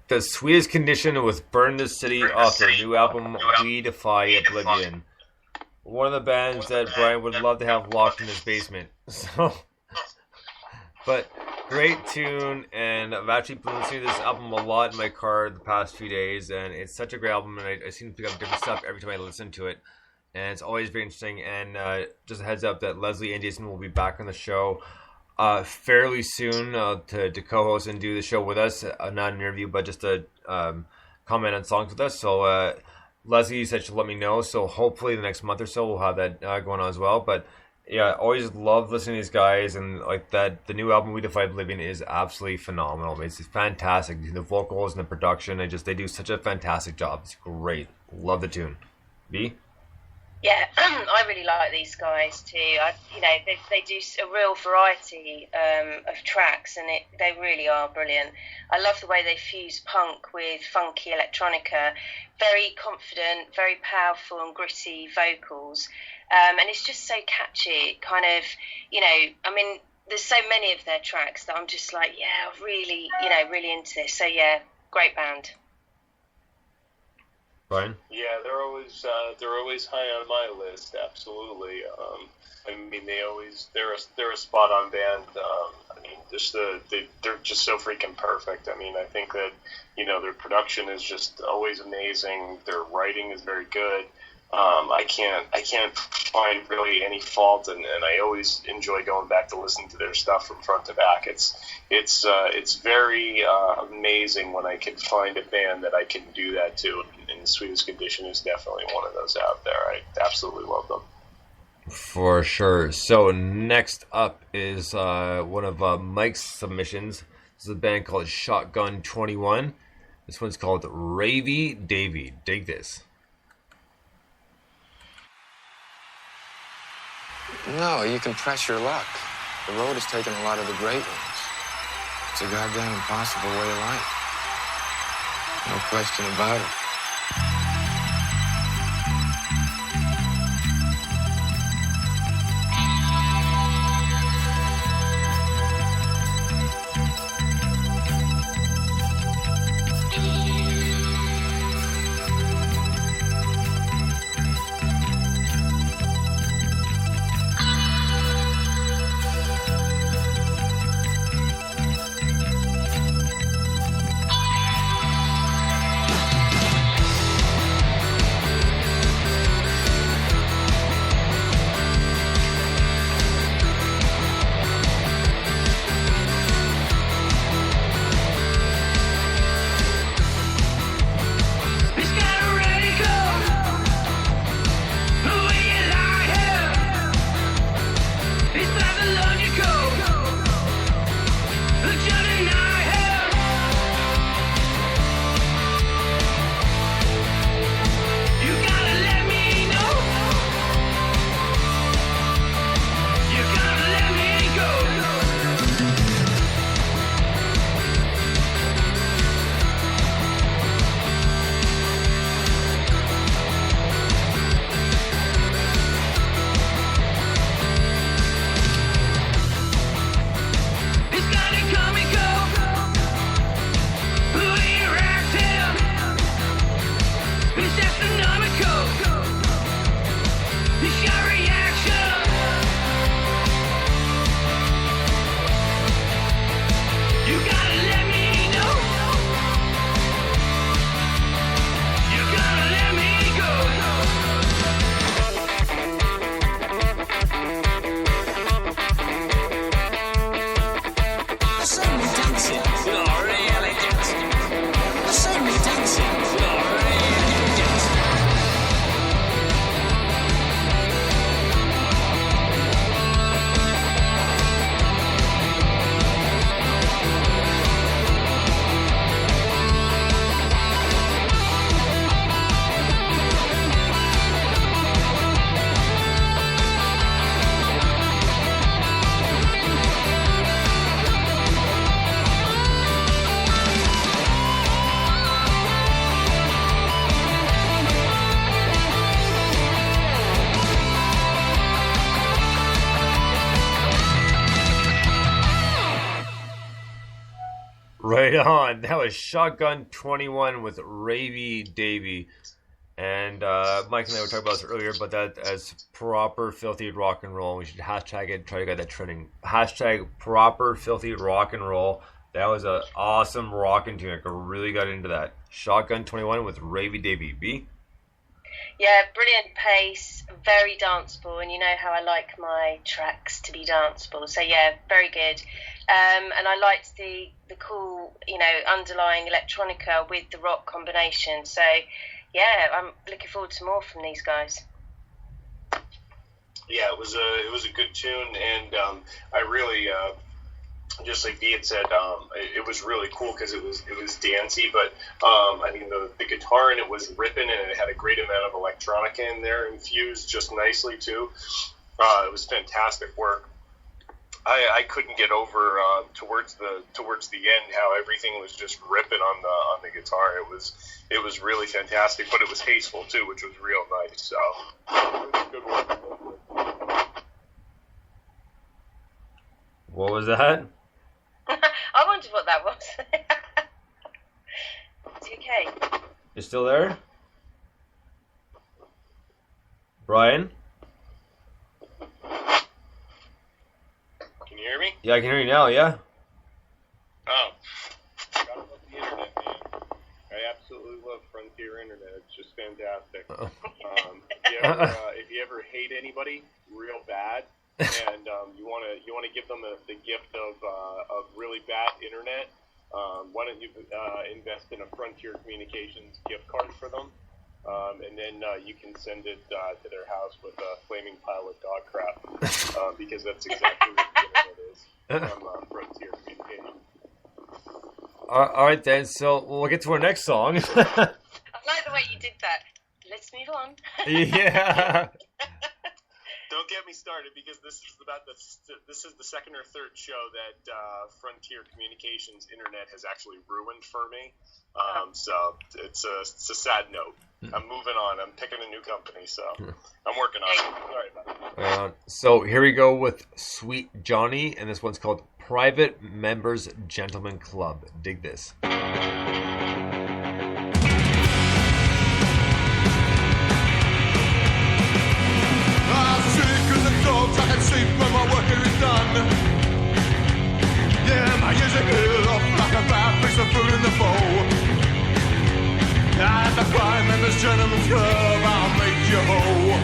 The Sweetest Condition with Burn the City off their new album We Defy Oblivion. One of the bands that Brian would love to have locked in his basement. But great tune, and I've actually been listening to this album a lot in my car the past few days, and it's such a great album, and I seem to pick up different stuff every time I listen to it, and it's always very interesting. And just a heads up that Leslie and Jason will be back on the show fairly soon to co-host and do the show with us. Not an interview, but just a comment on songs with us. So Leslie said she'll let me know. So hopefully the next month or so we'll have that going on as well. But yeah, I always love listening to these guys, and like that, the new album We Defy Oblivion is absolutely phenomenal. It's fantastic. The vocals and the production, they do such a fantastic job. It's great. Love the tune. B? Yeah, I really like these guys too. They do a real variety of tracks, and they really are brilliant. I love the way they fuse punk with funky electronica. Very confident, very powerful and gritty vocals, and it's just so catchy. Kind of, there's so many of their tracks that I'm just like, yeah, really, really into this. So yeah, great band. Brian? Yeah, they're always high on my list. Absolutely. They're a spot on band. They're just so freaking perfect. I think that their production is just always amazing. Their writing is very good. I can't find really any fault, and I always enjoy going back to listen to their stuff from front to back. It's very amazing when I can find a band that I can do that to, and The Sweetest Condition is definitely one of those out there. I absolutely love them. For sure. So next up is one of Mike's submissions. This is a band called Shotgun 21. This one's called Ravey Davey. Dig this. No, you can press your luck. The road has taken a lot of the great ones. It's a goddamn impossible way of life. No question about it. Right on. That was Shotgun 21 with Ravy Davy. And Mike and I were talking about this earlier, but that as proper filthy rock and roll. We should hashtag it, try to get that trending. Hashtag proper filthy rock and roll. That was an awesome rockin' tune. I really got into that. Shotgun 21 with Ravy Davy. B? Yeah, brilliant pace, very danceable, and you know how I like my tracks to be danceable. So yeah, very good. And I liked the cool, underlying electronica with the rock combination. So yeah, I'm looking forward to more from these guys. Yeah, it was a good tune, and I really. Just like B had said, it was really cool because it was dancey, but I mean the guitar in it was ripping, and it had a great amount of electronica in there infused just nicely too. It was fantastic work. I couldn't get over towards the end how everything was just ripping on the guitar. It was really fantastic, but it was tasteful too, which was real nice. So it was a good one. What was that? I wondered what that was. Is he okay? You still there? Brian? Can you hear me? Yeah, I can hear you now, yeah? Oh. Gotta love the internet, man. I absolutely love Frontier Internet. It's just fantastic. If you ever hate anybody real bad, and you want to give them the gift of really bad internet, why don't you invest in a Frontier Communications gift card for them, and then you can send it to their house with a flaming pile of dog crap, because that's exactly what the internet is from Frontier Communications. All right, then. So we'll get to our next song. I like the way you did that. Let's move on. Yeah. Don't get me started, because this is the second or third show that Frontier Communications Internet has actually ruined for me. So it's a sad note. I'm moving on. I'm picking a new company, so I'm working on it. Sorry about that. So here we go with Sweet Johnny, and this one's called Private Members Gentlemen Club. Dig this. I can see when my work is done. Yeah, my years are good off like a bad piece of fruit in the bowl. At the Prime Members Gentlemen's Club, I'll make you whole.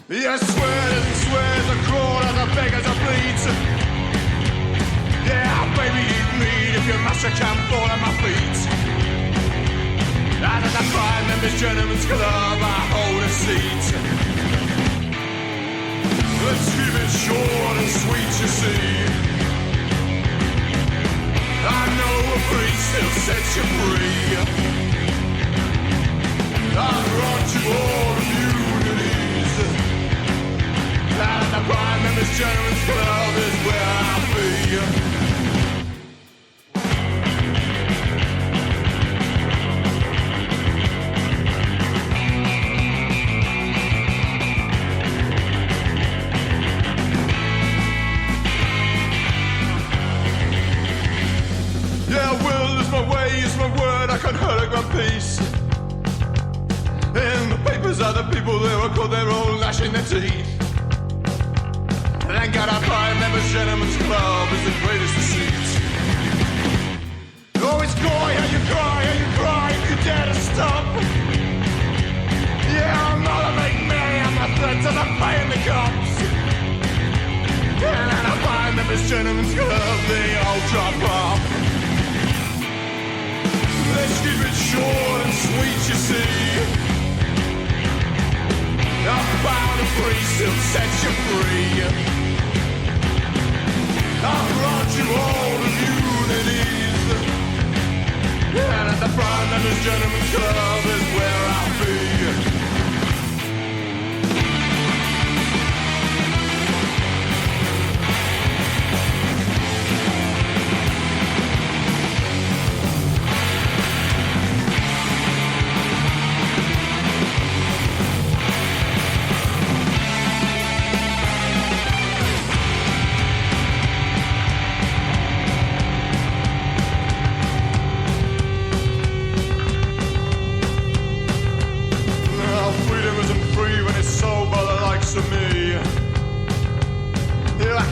Yeah, swears and crawl as a beggars and bleeds. Yeah, baby, eat meat if your master can't fall at my feet. At the Prime Members Gentlemen's Club, I hold a seat. Let's keep it short and sweet, you see. I know a priest will set you free. I brought you all immunities. And the Prime Members Gentlemen's Club is where I'll be. I can hurt one piece. In the papers are the people they will call their own gnashing their teeth. Thank God our Prime Members Gentlemen's Club is the greatest deceit. Oh, it's goy how you cry if you dare to stop. Yeah, I'm not a make merry, I'm a threat to the paying the cops. And our Prime Members Gentlemen's Club, they all drop off. Let's keep it short and sweet, you see. I'm bound to priest, he'll set you free. I brought you all immunities. And at the Prime Members Gentlemen's Club is where I'll be.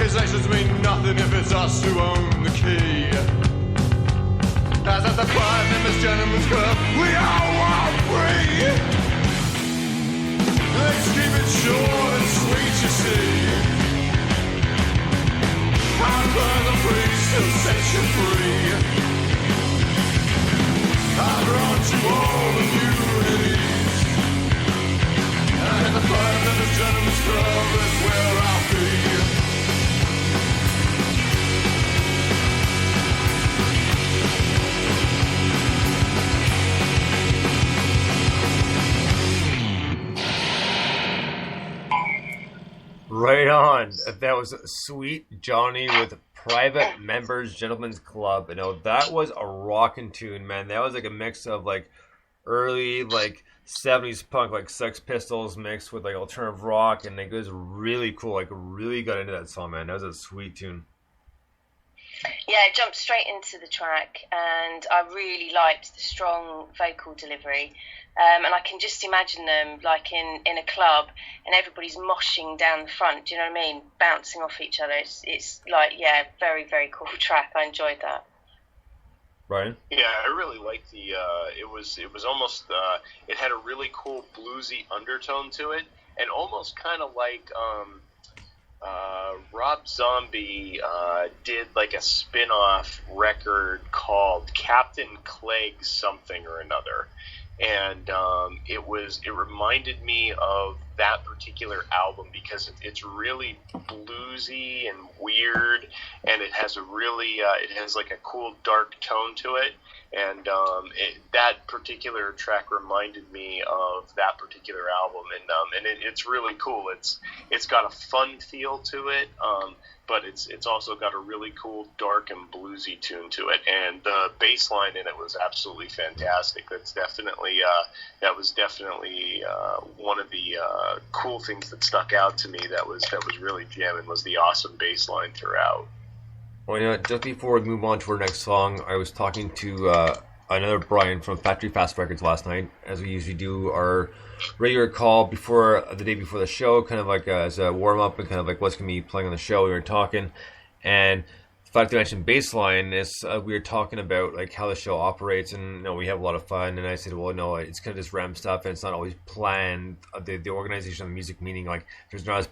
accusations mean nothing if it's us who own the key. As at the Prime Members Gentlemen's Club, we all want free. Let's keep it short and sweet, you see. I'll burn the priest who set you free. I brought you all the unity. And the Prime Members Gentlemen's Club is where I'll be. Right on. That was Sweet Johnny with Private Members Gentlemen's Club. You know, that was a rockin' tune, man. That was like a mix of like early like 70s punk, like Sex Pistols mixed with like alternative rock, and it was really cool. Like really got into that song, man. That was a sweet tune. Yeah, it jumped straight into the track, and I really liked the strong vocal delivery. And I can just imagine them like in a club, and everybody's moshing down the front. Do you know what I mean? Bouncing off each other. It's like, yeah, very, very cool track. I enjoyed that. Brian? Yeah, I really liked the. It was almost. It had a really cool bluesy undertone to it, and almost kind of like. Rob Zombie did like a spin-off record called Captain Clegg something or another, and it reminded me of that particular album because it's really bluesy and weird, and it has a really it has like a cool dark tone to it, and that particular track reminded me of that particular album, and it's really cool. It's got a fun feel to it, but it's also got a really cool dark and bluesy tune to it, and the bass line in it was absolutely fantastic. That was definitely one of the cool things that stuck out to me. That was really jamming, was the awesome bass line throughout. Well, you know, just before we move on to our next song, I was talking to another Brian from Factory Fast Records last night, as we usually do our regular call before the day before the show, kind of like as a warm up and kind of like what's going to be playing on the show. We were talking, and the fact that I mentioned baseline is we were talking about like how the show operates, and you know, we have a lot of fun. And I said, well, no, it's kind of just random stuff, and it's not always planned. The organization of the music, meaning like there's not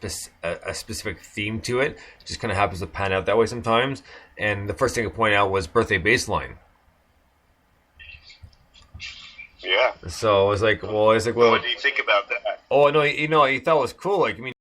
a specific theme to it. It just kind of happens to pan out that way sometimes. And the first thing to point out was birthday baseline. Yeah. So I was like, well, what do you think about that? Oh no, you know, he thought it was cool. Like, I mean,